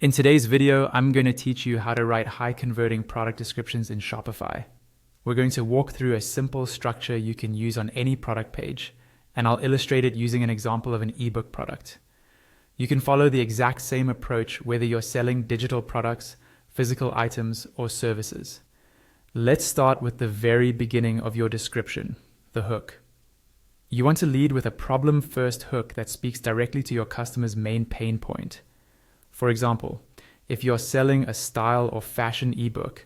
In today's video, I'm going to teach you how to write high-converting product descriptions in Shopify. We're going to walk through a simple structure you can use on any product page, and I'll illustrate it using an example of an ebook product. You can follow the exact same approach whether you're selling digital products, physical items, or services. Let's start with the very beginning of your description, the hook. You want to lead with a problem-first hook that speaks directly to your customer's main pain point. For example, if you're selling a style or fashion ebook,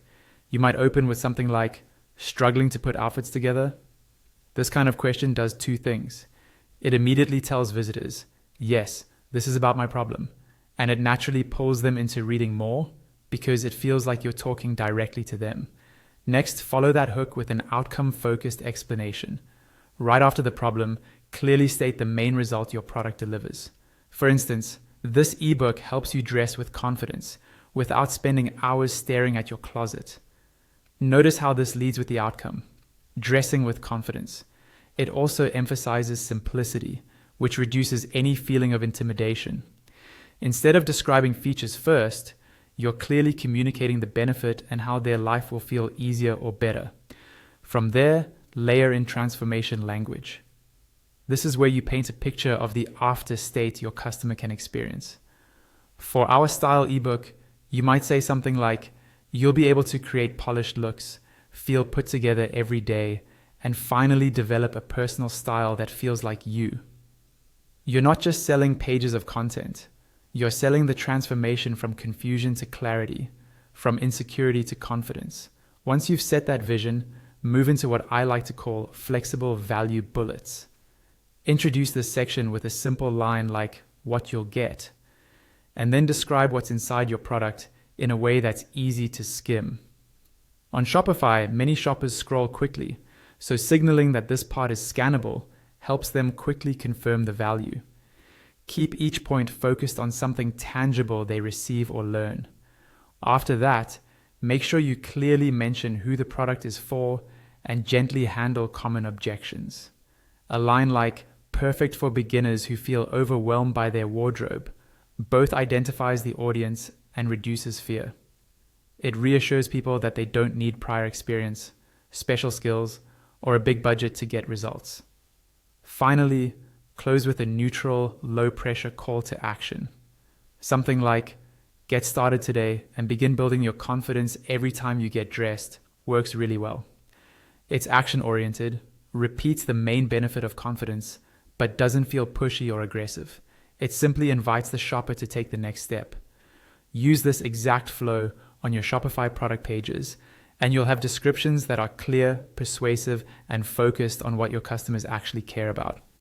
you might open with something like, struggling to put outfits together? This kind of question does two things. It immediately tells visitors, yes, this is about my problem, and it naturally pulls them into reading more because it feels like you're talking directly to them. Next, follow that hook with an outcome-focused explanation. Right after the problem, clearly state the main result your product delivers. For instance, this ebook helps you dress with confidence without spending hours staring at your closet. Notice how this leads with the outcome, dressing with confidence. It also emphasizes simplicity, which reduces any feeling of intimidation. Instead of describing features first, you're clearly communicating the benefit and how their life will feel easier or better. From there, layer in transformation language. This is where you paint a picture of the after state your customer can experience. For our style ebook, you might say something like, you'll be able to create polished looks, feel put together every day, and finally develop a personal style that feels like you. You're not just selling pages of content. You're selling the transformation from confusion to clarity, from insecurity to confidence. Once you've set that vision, move into what I like to call flexible value bullets. Introduce this section with a simple line like what you'll get, and then describe what's inside your product in a way that's easy to skim. On Shopify, many shoppers scroll quickly, so signaling that this part is scannable helps them quickly confirm the value. Keep each point focused on something tangible they receive or learn. After that, make sure you clearly mention who the product is for and gently handle common objections. A line like, perfect for beginners who feel overwhelmed by their wardrobe, both identifies the audience and reduces fear. It reassures people that they don't need prior experience, special skills, or a big budget to get results. Finally, close with a neutral, low-pressure call to action. Something like, get started today and begin building your confidence every time you get dressed works really well. It's action-oriented, repeats the main benefit of confidence, but doesn't feel pushy or aggressive. It simply invites the shopper to take the next step. Use this exact flow on your Shopify product pages, and you'll have descriptions that are clear, persuasive, and focused on what your customers actually care about.